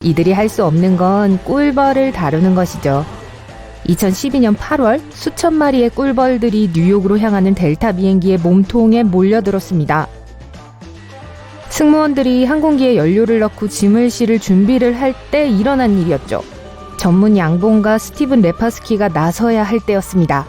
이들이 할 수 없는 건 꿀벌을 다루는 것이죠. 2012년 8월 수천 마리의 꿀벌들이 뉴욕으로 향하는 델타 비행기의 몸통에 몰려들었습니다. 승무원들이 항공기에 연료를 넣고 짐을 실을 준비를 할 때 일어난 일이었죠. 전문 양봉가 스티븐 레파스키가 나서야 할 때였습니다.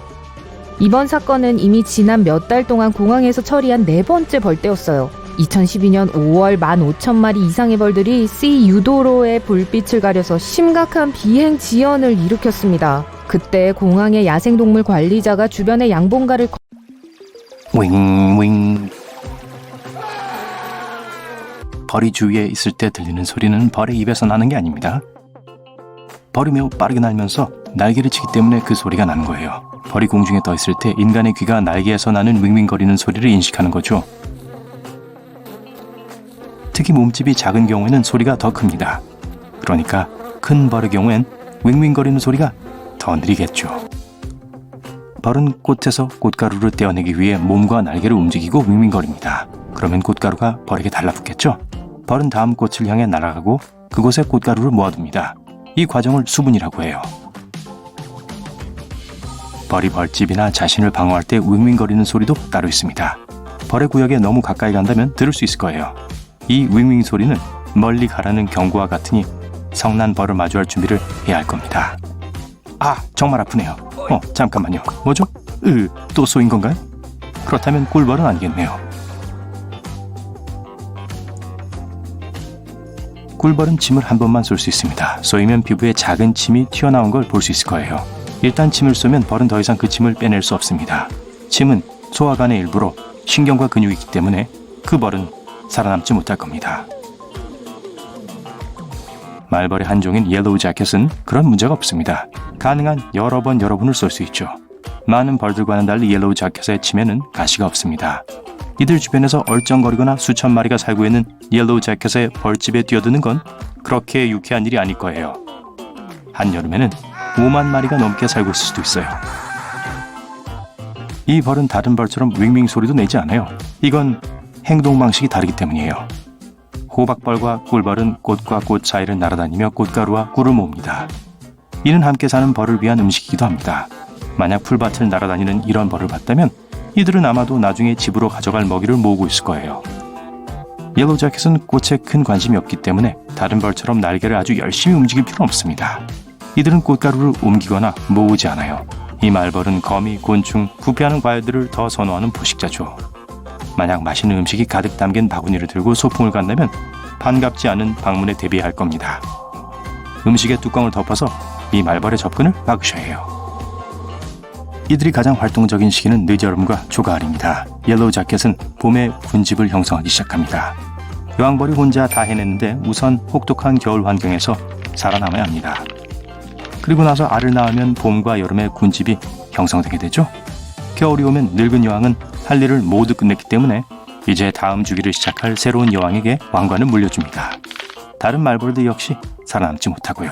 이번 사건은 이미 지난 몇 달 동안 공항에서 처리한 네 번째 벌떼였어요. 2012년 5월 15,000마리 이상의 벌들이 C 유도로의 불빛을 가려서 심각한 비행 지연을 일으켰습니다. 그때 공항의 야생동물 관리자가 주변의 양봉가를 윙윙. 벌이 주위에 있을 때 들리는 소리는 벌의 입에서 나는 게 아닙니다. 벌이 매우 빠르게 날면서 날개를 치기 때문에 그 소리가 나는 거예요. 벌이 공중에 떠 있을 때 인간의 귀가 날개에서 나는 윙윙거리는 소리를 인식하는 거죠. 특히 몸집이 작은 경우에는 소리가 더 큽니다. 그러니까 큰 벌의 경우엔 윙윙거리는 소리가 더 느리겠죠. 벌은 꽃에서 꽃가루를 떼어내기 위해 몸과 날개를 움직이고 윙윙거립니다. 그러면 꽃가루가 벌에게 달라붙겠죠. 벌은 다음 꽃을 향해 날아가고 그곳에 꽃가루를 모아둡니다. 이 과정을 수분이라고 해요. 벌이 벌집이나 자신을 방어할 때 윙윙거리는 소리도 따로 있습니다. 벌의 구역에 너무 가까이 간다면 들을 수 있을 거예요. 이 윙윙 소리는 멀리 가라는 경고와 같으니 성난 벌을 마주할 준비를 해야 할 겁니다. 아, 정말 아프네요. 잠깐만요. 뭐죠? 또 쏘인 건가요? 그렇다면 꿀벌은 아니겠네요. 꿀벌은 침을 한 번만 쏠 수 있습니다. 쏘이면 피부에 작은 침이 튀어나온 걸 볼 수 있을 거예요. 일단 침을 쏘면 벌은 더 이상 그 침을 빼낼 수 없습니다. 침은 소화관의 일부로 신경과 근육이 있기 때문에 그 벌은 살아남지 못할 겁니다. 말벌의 한 종인 옐로우 자켓은 그런 문제가 없습니다. 가능한 여러 번 여러분을 쏠 수 있죠. 많은 벌들과는 달리 옐로우 자켓의 침에는 가시가 없습니다. 이들 주변에서 얼쩡거리거나 수천 마리가 살고 있는 옐로우 자켓의 벌집에 뛰어드는 건 그렇게 유쾌한 일이 아닐 거예요. 한여름에는 5만 마리가 넘게 살고 있을 수도 있어요. 이 벌은 다른 벌처럼 윙윙 소리도 내지 않아요. 이건 행동 방식이 다르기 때문이에요. 호박벌과 꿀벌은 꽃과 꽃 사이를 날아다니며 꽃가루와 꿀을 모읍니다. 이는 함께 사는 벌을 위한 음식이기도 합니다. 만약 풀밭을 날아다니는 이런 벌을 봤다면 이들은 아마도 나중에 집으로 가져갈 먹이를 모으고 있을 거예요. 옐로우 자켓은 꽃에 큰 관심이 없기 때문에 다른 벌처럼 날개를 아주 열심히 움직일 필요는 없습니다. 이들은 꽃가루를 옮기거나 모으지 않아요. 이 말벌은 거미, 곤충, 부패하는 과일들을 더 선호하는 포식자죠. 만약 맛있는 음식이 가득 담긴 바구니를 들고 소풍을 간다면 반갑지 않은 방문에 대비해야 할 겁니다. 음식의 뚜껑을 덮어서 이 말벌의 접근을 막으셔야 해요. 이들이 가장 활동적인 시기는 늦여름과 초가을입니다. 옐로우 자켓은 봄에 군집을 형성하기 시작합니다. 여왕벌이 혼자 다 해냈는데 우선 혹독한 겨울 환경에서 살아남아야 합니다. 그리고 나서 알을 낳으면 봄과 여름에 군집이 형성되게 되죠. 겨울이 오면 늙은 여왕은 할 일을 모두 끝냈기 때문에 이제 다음 주기를 시작할 새로운 여왕에게 왕관을 물려줍니다. 다른 말벌들 역시 살아남지 못하고요.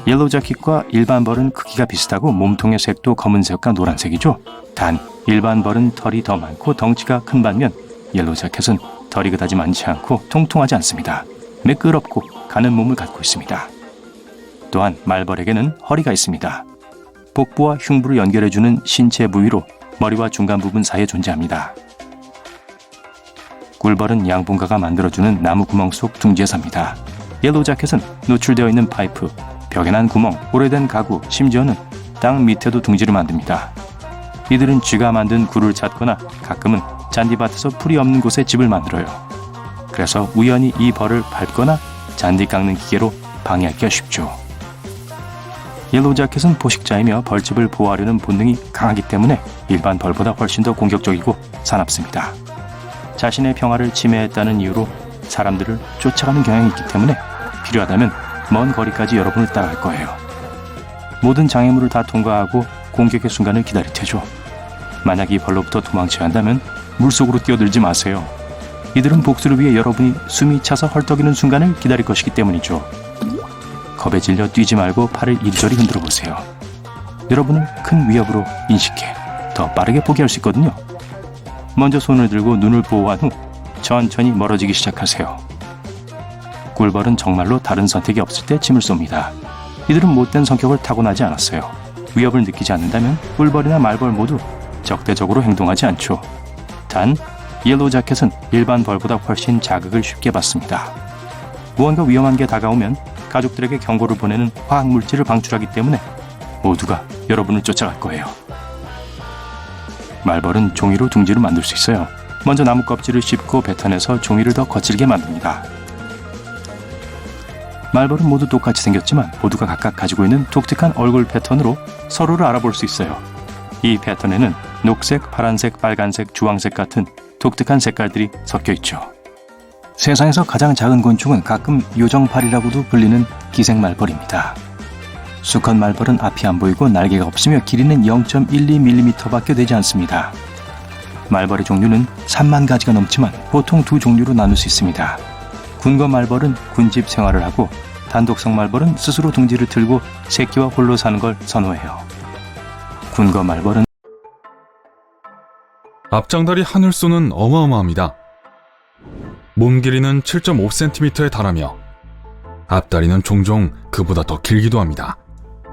옐로우 자켓과 일반 벌은 크기가 비슷하고 몸통의 색도 검은색과 노란색이죠. 단 일반 벌은 털이 더 많고 덩치가 큰 반면 옐로우 자켓은 털이 그다지 많지 않고 통통하지 않습니다. 매끄럽고 가는 몸을 갖고 있습니다. 또한 말벌에게는 허리가 있습니다. 복부와 흉부를 연결해주는 신체 부위로 머리와 중간 부분 사이에 존재합니다. 꿀벌은 양봉가가 만들어주는 나무 구멍 속 둥지에 삽니다. 옐로우 자켓은 노출되어 있는 파이프, 벽에 난 구멍, 오래된 가구, 심지어는 땅 밑에도 둥지를 만듭니다. 이들은 쥐가 만든 굴을 찾거나 가끔은 잔디밭에서 풀이 없는 곳에 집을 만들어요. 그래서 우연히 이 벌을 밟거나 잔디 깎는 기계로 방해하기가 쉽죠. 옐로우 자켓은 포식자이며 벌집을 보호하려는 본능이 강하기 때문에 일반 벌보다 훨씬 더 공격적이고 사납습니다. 자신의 평화를 침해했다는 이유로 사람들을 쫓아가는 경향이 있기 때문에 필요하다면 먼 거리까지 여러분을 따라갈 거예요. 모든 장애물을 다 통과하고 공격의 순간을 기다릴 테죠. 만약 이 벌로부터 도망쳐야 한다면 물속으로 뛰어들지 마세요. 이들은 복수를 위해 여러분이 숨이 차서 헐떡이는 순간을 기다릴 것이기 때문이죠. 겁에 질려 뛰지 말고 팔을 이리저리 흔들어 보세요. 여러분을 큰 위협으로 인식해 더 빠르게 포기할 수 있거든요. 먼저 손을 들고 눈을 보호한 후 천천히 멀어지기 시작하세요. 꿀벌은 정말로 다른 선택이 없을 때 침을 쏩니다. 이들은 못된 성격을 타고나지 않았어요. 위협을 느끼지 않는다면 꿀벌이나 말벌 모두 적대적으로 행동하지 않죠. 단, 옐로우 자켓은 일반 벌보다 훨씬 자극을 쉽게 받습니다. 무언가 위험한 게 다가오면 가족들에게 경고를 보내는 화학물질을 방출하기 때문에 모두가 여러분을 쫓아갈 거예요. 말벌은 종이로 둥지를 만들 수 있어요. 먼저 나무 껍질을 씹고 뱉어내서 종이를 더 거칠게 만듭니다. 말벌은 모두 똑같이 생겼지만 모두가 각각 가지고 있는 독특한 얼굴 패턴으로 서로를 알아볼 수 있어요. 이 패턴에는 녹색, 파란색, 빨간색, 주황색 같은 독특한 색깔들이 섞여 있죠. 세상에서 가장 작은 곤충은 가끔 요정팔이라고도 불리는 기생말벌입니다. 수컷 말벌은 앞이 안 보이고 날개가 없으며 길이는 0.12mm밖에 되지 않습니다. 말벌의 종류는 3만 가지가 넘지만 보통 두 종류로 나눌 수 있습니다. 군거 말벌은 군집 생활을 하고 단독성 말벌은 스스로 둥지를 틀고 새끼와 홀로 사는 걸 선호해요. 군거 말벌은 앞장다리 하늘소는 어마어마합니다. 몸 길이는 7.5cm에 달하며 앞다리는 종종 그보다 더 길기도 합니다.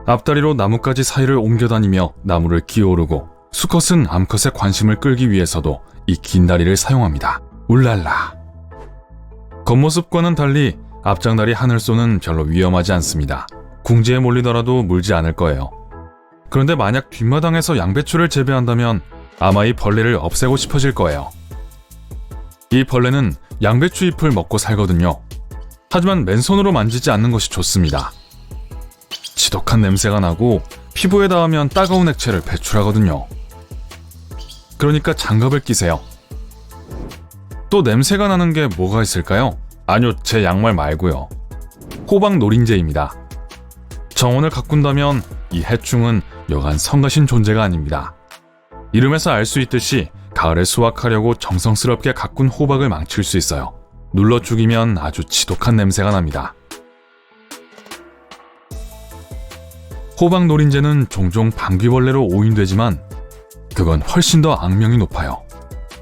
앞다리로 나뭇가지 사이를 옮겨다니며 나무를 기어오르고 수컷은 암컷의 관심을 끌기 위해서도 이 긴 다리를 사용합니다. 울랄라. 겉모습과는 달리 앞장다리 하늘소는 별로 위험하지 않습니다. 궁지에 몰리더라도 물지 않을 거예요. 그런데 만약 뒷마당에서 양배추를 재배한다면 아마 이 벌레를 없애고 싶어질 거예요. 이 벌레는 양배추 잎을 먹고 살거든요. 하지만 맨손으로 만지지 않는 것이 좋습니다. 지독한 냄새가 나고 피부에 닿으면 따가운 액체를 배출하거든요. 그러니까 장갑을 끼세요. 또 냄새가 나는 게 뭐가 있을까요? 아니요, 제 양말 말고요. 호박 노린재입니다. 정원을 가꾼다면 이 해충은 여간 성가신 존재가 아닙니다. 이름에서 알 수 있듯이 가을에 수확하려고 정성스럽게 가꾼 호박을 망칠 수 있어요. 눌러 죽이면 아주 지독한 냄새가 납니다. 호박 노린재는 종종 방귀벌레로 오인되지만 그건 훨씬 더 악명이 높아요.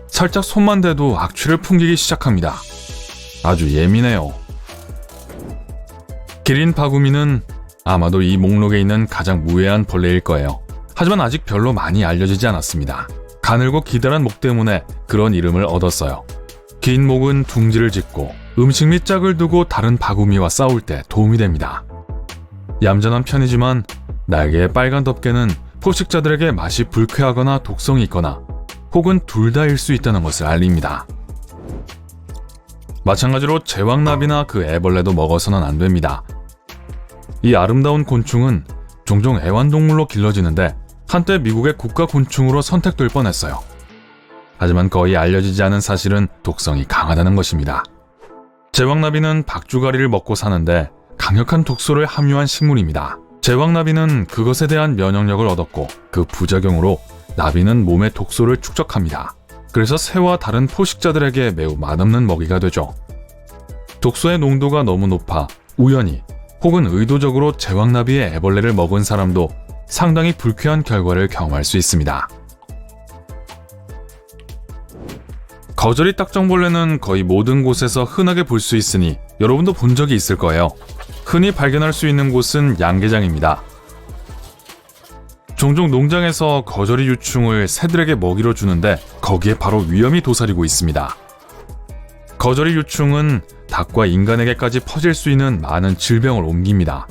살짝 손만 대도 악취를 풍기기 시작합니다. 아주 예민해요. 기린 바구미는 아마도 이 목록에 있는 가장 무해한 벌레일 거예요. 하지만 아직 별로 많이 알려지지 않았습니다. 가늘고 기다란 목 때문에 그런 이름을 얻었어요. 긴 목은 둥지를 짓고 음식 및 짝을 두고 다른 바구미와 싸울 때 도움이 됩니다. 얌전한 편이지만 날개의 빨간 덮개는 포식자들에게 맛이 불쾌하거나 독성이 있거나 혹은 둘 다일 수 있다는 것을 알립니다. 마찬가지로 제왕나비나 그 애벌레도 먹어서는 안 됩니다. 이 아름다운 곤충은 종종 애완동물로 길러지는데 한때 미국의 국가곤충으로 선택될 뻔했어요. 하지만 거의 알려지지 않은 사실은 독성이 강하다는 것입니다. 제왕나비는 박주가리를 먹고 사는데 강력한 독소를 함유한 식물입니다. 제왕나비는 그것에 대한 면역력을 얻었고 그 부작용으로 나비는 몸의 독소를 축적합니다. 그래서 새와 다른 포식자들에게 매우 맛없는 먹이가 되죠. 독소의 농도가 너무 높아 우연히 혹은 의도적으로 제왕나비의 애벌레를 먹은 사람도 상당히 불쾌한 결과를 경험할 수 있습니다. 거저리 딱정벌레는 거의 모든 곳에서 흔하게 볼 수 있으니 여러분도 본 적이 있을 거예요. 흔히 발견할 수 있는 곳은 양계장입니다. 종종 농장에서 거저리 유충을 새들에게 먹이로 주는데 거기에 바로 위험이 도사리고 있습니다. 거저리 유충은 닭과 인간에게까지 퍼질 수 있는 많은 질병을 옮깁니다.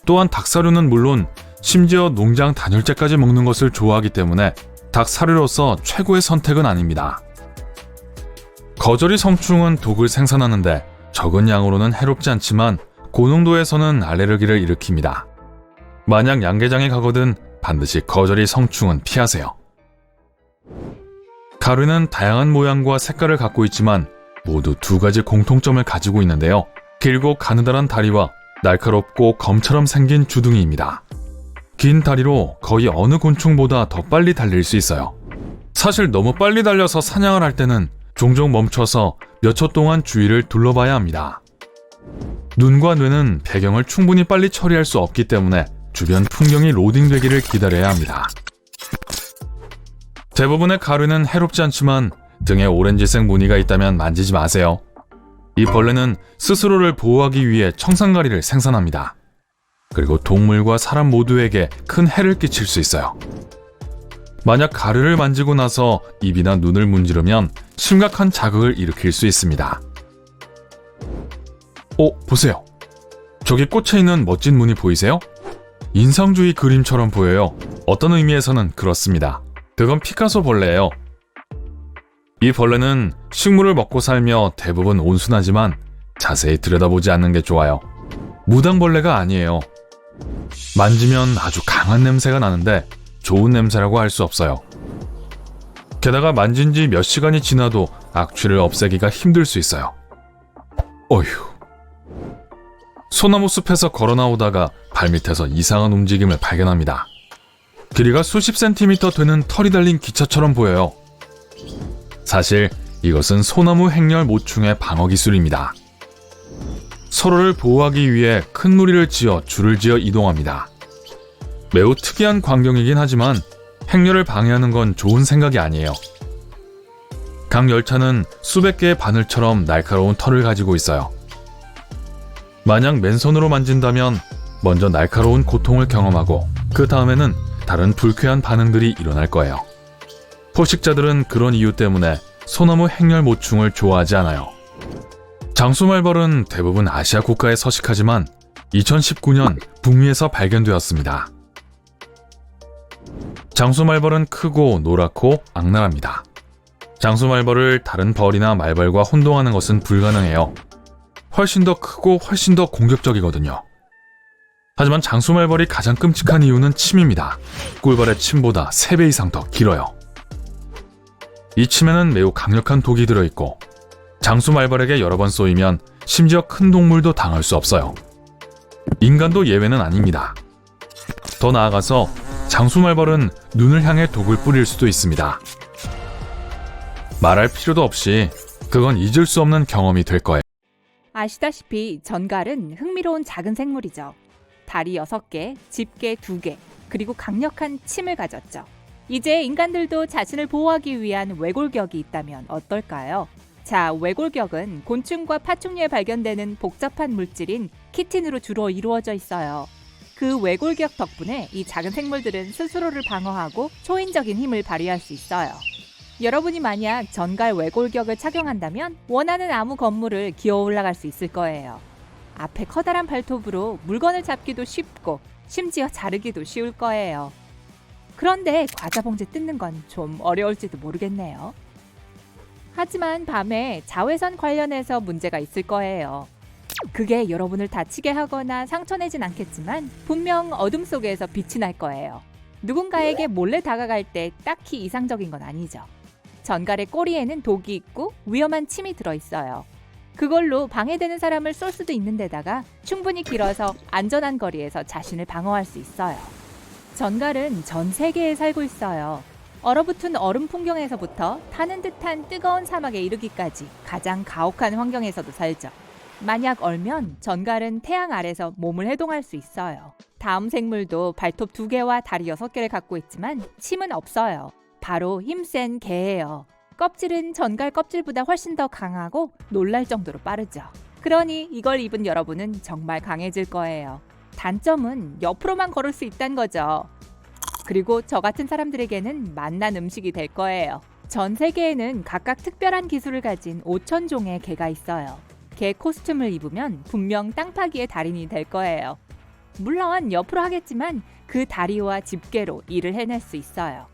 또한 닭사료는 물론 심지어 농장 단열재까지 먹는 것을 좋아하기 때문에 닭사료로서 최고의 선택은 아닙니다. 거저리 성충은 독을 생산하는데 적은 양으로는 해롭지 않지만 고농도에서는 알레르기를 일으킵니다. 만약 양계장에 가거든 반드시 거저리 성충은 피하세요. 가루는 다양한 모양과 색깔을 갖고 있지만 모두 두 가지 공통점을 가지고 있는데요. 길고 가느다란 다리와 날카롭고 검처럼 생긴 주둥이입니다. 긴 다리로 거의 어느 곤충보다 더 빨리 달릴 수 있어요. 사실 너무 빨리 달려서 사냥을 할 때는 종종 멈춰서 몇 초 동안 주위를 둘러봐야 합니다. 눈과 뇌는 배경을 충분히 빨리 처리할 수 없기 때문에 주변 풍경이 로딩되기를 기다려야 합니다. 대부분의 가루는 해롭지 않지만 등에 오렌지색 무늬가 있다면 만지지 마세요. 이 벌레는 스스로를 보호하기 위해 청산가리를 생산합니다. 그리고 동물과 사람 모두에게 큰 해를 끼칠 수 있어요. 만약 가르를 만지고 나서 입이나 눈을 문지르면 심각한 자극을 일으킬 수 있습니다. 보세요. 저기 꽂혀 있는 멋진 무늬 보이세요? 인상주의 그림처럼 보여요. 어떤 의미에서는 그렇습니다. 그건 피카소 벌레예요. 이 벌레는 식물을 먹고 살며 대부분 온순하지만 자세히 들여다보지 않는 게 좋아요. 무당벌레가 아니에요. 만지면 아주 강한 냄새가 나는데 좋은 냄새라고 할 수 없어요. 게다가 만진 지 몇 시간이 지나도 악취를 없애기가 힘들 수 있어요. 어휴. 소나무 숲에서 걸어 나오다가 발밑에서 이상한 움직임을 발견합니다. 길이가 수십 센티미터 되는 털이 달린 기차처럼 보여요. 사실 이것은 소나무 행렬 모충의 방어 기술입니다. 서로를 보호하기 위해 큰 무리를 지어 줄을 지어 이동합니다. 매우 특이한 광경이긴 하지만 행렬을 방해하는 건 좋은 생각이 아니에요. 각 열차는 수백 개의 바늘처럼 날카로운 털을 가지고 있어요. 만약 맨손으로 만진다면 먼저 날카로운 고통을 경험하고 그 다음에는 다른 불쾌한 반응들이 일어날 거예요. 포식자들은 그런 이유 때문에 소나무 행렬 모충을 좋아하지 않아요. 장수말벌은 대부분 아시아 국가에 서식하지만 2019년 북미에서 발견되었습니다. 장수말벌은 크고 노랗고 악랄합니다. 장수말벌을 다른 벌이나 말벌과 혼동하는 것은 불가능해요. 훨씬 더 크고 훨씬 더 공격적이거든요. 하지만 장수말벌이 가장 끔찍한 이유는 침입니다. 꿀벌의 침보다 3배 이상 더 길어요. 이 침에는 매우 강력한 독이 들어있고 장수말벌에게 여러 번 쏘이면 심지어 큰 동물도 당할 수 없어요. 인간도 예외는 아닙니다. 더 나아가서 장수말벌은 눈을 향해 독을 뿌릴 수도 있습니다. 말할 필요도 없이 그건 잊을 수 없는 경험이 될 거예요. 아시다시피 전갈은 흥미로운 작은 생물이죠. 다리 6개, 집게 2개, 그리고 강력한 침을 가졌죠. 이제 인간들도 자신을 보호하기 위한 외골격이 있다면 어떨까요? 자, 외골격은 곤충과 파충류에 발견되는 복잡한 물질인 키틴으로 주로 이루어져 있어요. 그 외골격 덕분에 이 작은 생물들은 스스로를 방어하고 초인적인 힘을 발휘할 수 있어요. 여러분이 만약 전갈 외골격을 착용한다면 원하는 아무 건물을 기어 올라갈 수 있을 거예요. 앞에 커다란 발톱으로 물건을 잡기도 쉽고 심지어 자르기도 쉬울 거예요. 그런데 과자 봉지 뜯는 건 좀 어려울지도 모르겠네요. 하지만 밤에 자외선 관련해서 문제가 있을 거예요. 그게 여러분을 다치게 하거나 상처내진 않겠지만 분명 어둠 속에서 빛이 날 거예요. 누군가에게 몰래 다가갈 때 딱히 이상적인 건 아니죠. 전갈의 꼬리에는 독이 있고 위험한 침이 들어있어요. 그걸로 방해되는 사람을 쏠 수도 있는데다가 충분히 길어서 안전한 거리에서 자신을 방어할 수 있어요. 전갈은 전 세계에 살고 있어요. 얼어붙은 얼음 풍경에서부터 타는 듯한 뜨거운 사막에 이르기까지 가장 가혹한 환경에서도 살죠. 만약 얼면 전갈은 태양 아래서 몸을 해동할 수 있어요. 다음 생물도 발톱 2개와 다리 6개를 갖고 있지만 침은 없어요. 바로 힘센 개예요. 껍질은 전갈 껍질보다 훨씬 더 강하고 놀랄 정도로 빠르죠. 그러니 이걸 입은 여러분은 정말 강해질 거예요. 단점은 옆으로만 걸을 수 있다는 거죠. 그리고 저 같은 사람들에게는 맛난 음식이 될 거예요. 전 세계에는 각각 특별한 기술을 가진 5,000종의 개가 있어요. 개 코스튬을 입으면 분명 땅 파기의 달인이 될 거예요. 물론 옆으로 하겠지만 그 다리와 집게로 일을 해낼 수 있어요.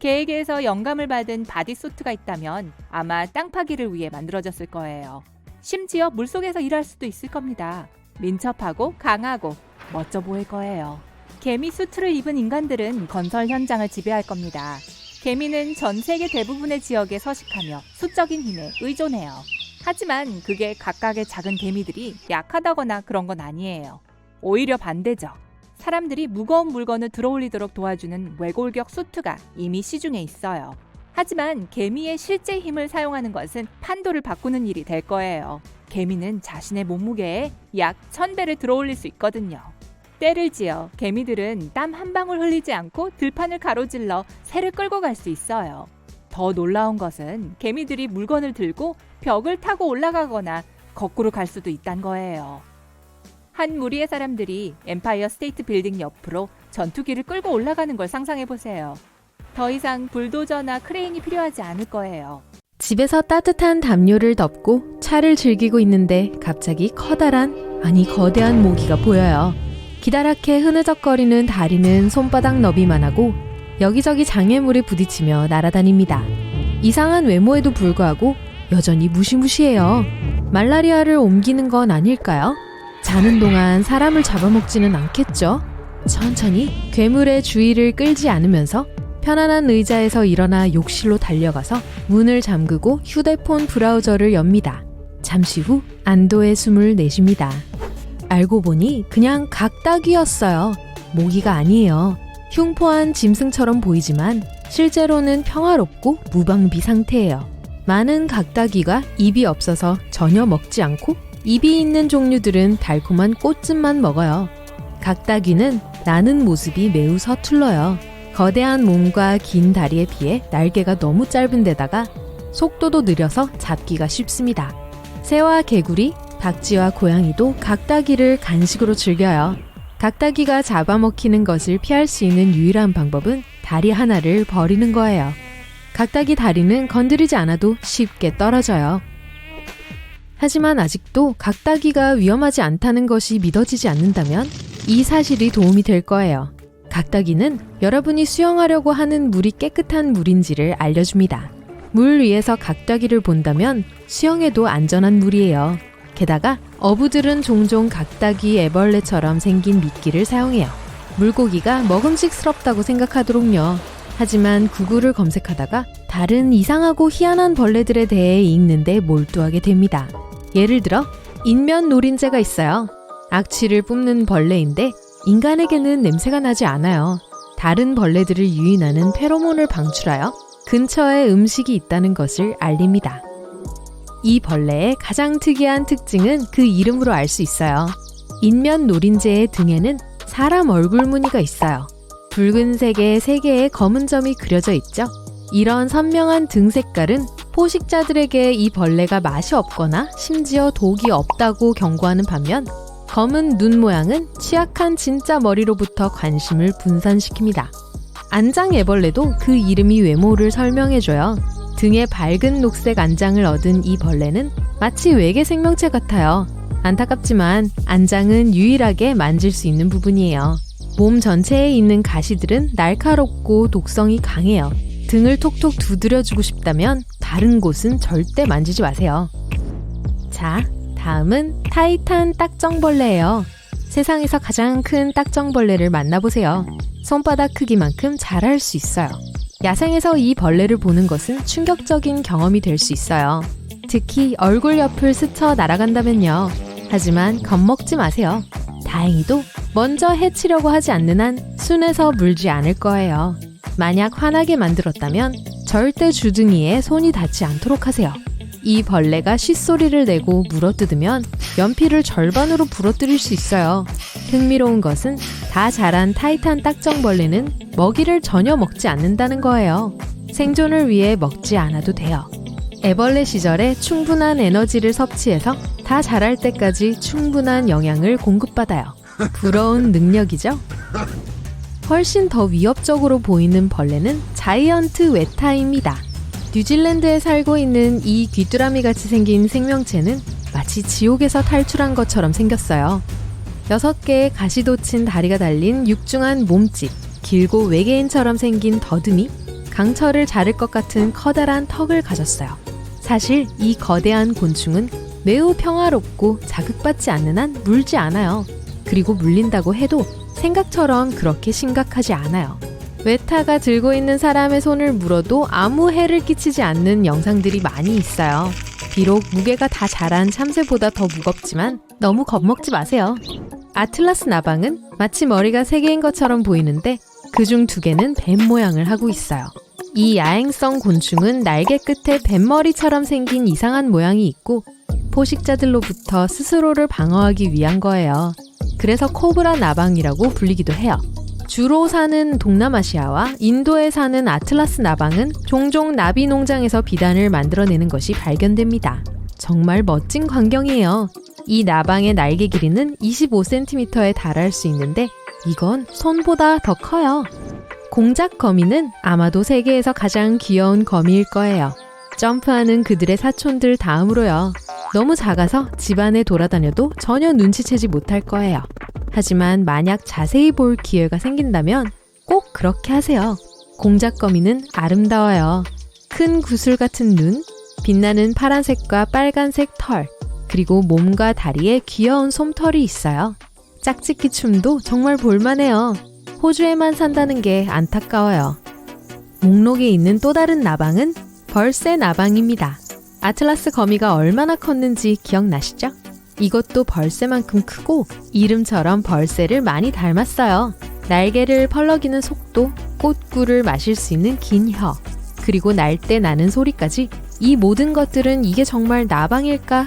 개에게서 영감을 받은 바디수트가 있다면 아마 땅 파기를 위해 만들어졌을 거예요. 심지어 물속에서 일할 수도 있을 겁니다. 민첩하고 강하고 멋져 보일 거예요. 개미 수트를 입은 인간들은 건설 현장을 지배할 겁니다. 개미는 전 세계 대부분의 지역에 서식하며 수적인 힘에 의존해요. 하지만 그게 각각의 작은 개미들이 약하다거나 그런 건 아니에요. 오히려 반대죠. 사람들이 무거운 물건을 들어올리도록 도와주는 외골격 수트가 이미 시중에 있어요. 하지만 개미의 실제 힘을 사용하는 것은 판도를 바꾸는 일이 될 거예요. 개미는 자신의 몸무게에 약 1000배를 들어올릴 수 있거든요. 때를 지어 개미들은 땀 한 방울 흘리지 않고 들판을 가로질러 새를 끌고 갈 수 있어요. 더 놀라운 것은 개미들이 물건을 들고 벽을 타고 올라가거나 거꾸로 갈 수도 있단 거예요. 한 무리의 사람들이 엠파이어 스테이트 빌딩 옆으로 전투기를 끌고 올라가는 걸 상상해 보세요. 더 이상 불도저나 크레인이 필요하지 않을 거예요. 집에서 따뜻한 담요를 덮고 차를 즐기고 있는데 갑자기 커다란, 아니 거대한 모기가 보여요. 기다랗게 흐느적거리는 다리는 손바닥 너비만 하고 여기저기 장애물에 부딪히며 날아다닙니다. 이상한 외모에도 불구하고 여전히 무시무시해요. 말라리아를 옮기는 건 아닐까요? 자는 동안 사람을 잡아먹지는 않겠죠? 천천히 괴물의 주의를 끌지 않으면서 편안한 의자에서 일어나 욕실로 달려가서 문을 잠그고 휴대폰 브라우저를 엽니다. 잠시 후 안도의 숨을 내쉽니다. 알고 보니 그냥 각닭이었어요. 모기가 아니에요. 흉포한 짐승처럼 보이지만 실제로는 평화롭고 무방비 상태예요. 많은 각닭이가 입이 없어서 전혀 먹지 않고 입이 있는 종류들은 달콤한 꽃즙만 먹어요. 각닭이는 나는 모습이 매우 서툴러요. 거대한 몸과 긴 다리에 비해 날개가 너무 짧은 데다가 속도도 느려서 잡기가 쉽습니다. 새와 개구리, 박쥐와 고양이도 각닭이를 간식으로 즐겨요. 각닭이가 잡아먹히는 것을 피할 수 있는 유일한 방법은 다리 하나를 버리는 거예요. 각닭이 다리는 건드리지 않아도 쉽게 떨어져요. 하지만 아직도 각닭이가 위험하지 않다는 것이 믿어지지 않는다면 이 사실이 도움이 될 거예요. 각닭이는 여러분이 수영하려고 하는 물이 깨끗한 물인지를 알려줍니다. 물 위에서 각닭이를 본다면 수영해도 안전한 물이에요. 게다가 어부들은 종종 각닭이 애벌레처럼 생긴 미끼를 사용해요. 물고기가 먹음직스럽다고 생각하도록요. 하지만 구글을 검색하다가 다른 이상하고 희한한 벌레들에 대해 읽는데 몰두하게 됩니다. 예를 들어 인면 노린재가 있어요. 악취를 뿜는 벌레인데 인간에게는 냄새가 나지 않아요. 다른 벌레들을 유인하는 페로몬을 방출하여 근처에 음식이 있다는 것을 알립니다. 이 벌레의 가장 특이한 특징은 그 이름으로 알 수 있어요. 인면 노린재의 등에는 사람 얼굴 무늬가 있어요. 붉은색의 3개의 검은 점이 그려져 있죠. 이런 선명한 등 색깔은 포식자들에게 이 벌레가 맛이 없거나 심지어 독이 없다고 경고하는 반면 검은 눈 모양은 취약한 진짜 머리로부터 관심을 분산시킵니다. 안장 애벌레도 그 이름이 외모를 설명해줘요. 등에 밝은 녹색 안장을 얻은 이 벌레는 마치 외계 생명체 같아요. 안타깝지만 안장은 유일하게 만질 수 있는 부분이에요. 몸 전체에 있는 가시들은 날카롭고 독성이 강해요. 등을 톡톡 두드려주고 싶다면 다른 곳은 절대 만지지 마세요. 자, 다음은 타이탄 딱정벌레예요. 세상에서 가장 큰 딱정벌레를 만나보세요. 손바닥 크기만큼 자랄 수 있어요. 야생에서 이 벌레를 보는 것은 충격적인 경험이 될 수 있어요. 특히 얼굴 옆을 스쳐 날아간다면요. 하지만 겁먹지 마세요. 다행히도 먼저 해치려고 하지 않는 한 순에서 물지 않을 거예요. 만약 화나게 만들었다면 절대 주둥이에 손이 닿지 않도록 하세요. 이 벌레가 쉿소리를 내고 물어뜯으면 연필을 절반으로 부러뜨릴 수 있어요. 흥미로운 것은 다 자란 타이탄 딱정벌레는 먹이를 전혀 먹지 않는다는 거예요. 생존을 위해 먹지 않아도 돼요. 애벌레 시절에 충분한 에너지를 섭취해서 다 자랄 때까지 충분한 영양을 공급받아요. 부러운 능력이죠? 훨씬 더 위협적으로 보이는 벌레는 자이언트 웨타입니다. 뉴질랜드에 살고 있는 이 귀뚜라미같이 생긴 생명체는 마치 지옥에서 탈출한 것처럼 생겼어요. 6개의 가시 돋친 다리가 달린 육중한 몸집, 길고 외계인처럼 생긴 더듬이, 강철을 자를 것 같은 커다란 턱을 가졌어요. 사실 이 거대한 곤충은 매우 평화롭고 자극받지 않는 한 물지 않아요. 그리고 물린다고 해도 생각처럼 그렇게 심각하지 않아요. 웨타가 들고 있는 사람의 손을 물어도 아무 해를 끼치지 않는 영상들이 많이 있어요. 비록 무게가 다 자란 참새보다 더 무겁지만 너무 겁먹지 마세요. 아틀라스 나방은 마치 머리가 3개인 것처럼 보이는데 그중 2개는 뱀 모양을 하고 있어요. 이 야행성 곤충은 날개 끝에 뱀머리처럼 생긴 이상한 모양이 있고 포식자들로부터 스스로를 방어하기 위한 거예요. 그래서 코브라 나방이라고 불리기도 해요. 주로 사는 동남아시아와 인도에 사는 아틀라스 나방은 종종 나비 농장에서 비단을 만들어내는 것이 발견됩니다. 정말 멋진 광경이에요. 이 나방의 날개 길이는 25cm에 달할 수 있는데 이건 손보다 더 커요. 공작 거미는 아마도 세계에서 가장 귀여운 거미일 거예요. 점프하는 그들의 사촌들 다음으로요. 너무 작아서 집안에 돌아다녀도 전혀 눈치채지 못할 거예요. 하지만 만약 자세히 볼 기회가 생긴다면 꼭 그렇게 하세요. 공작거미는 아름다워요. 큰 구슬 같은 눈, 빛나는 파란색과 빨간색 털, 그리고 몸과 다리에 귀여운 솜털이 있어요. 짝짓기 춤도 정말 볼만해요. 호주에만 산다는 게 안타까워요. 목록에 있는 또 다른 나방은 벌새 나방입니다. 아틀라스 거미가 얼마나 컸는지 기억나시죠? 이것도 벌새만큼 크고 이름처럼 벌새를 많이 닮았어요. 날개를 펄럭이는 속도, 꽃꿀을 마실 수 있는 긴 혀, 그리고 날 때 나는 소리까지 이 모든 것들은 이게 정말 나방일까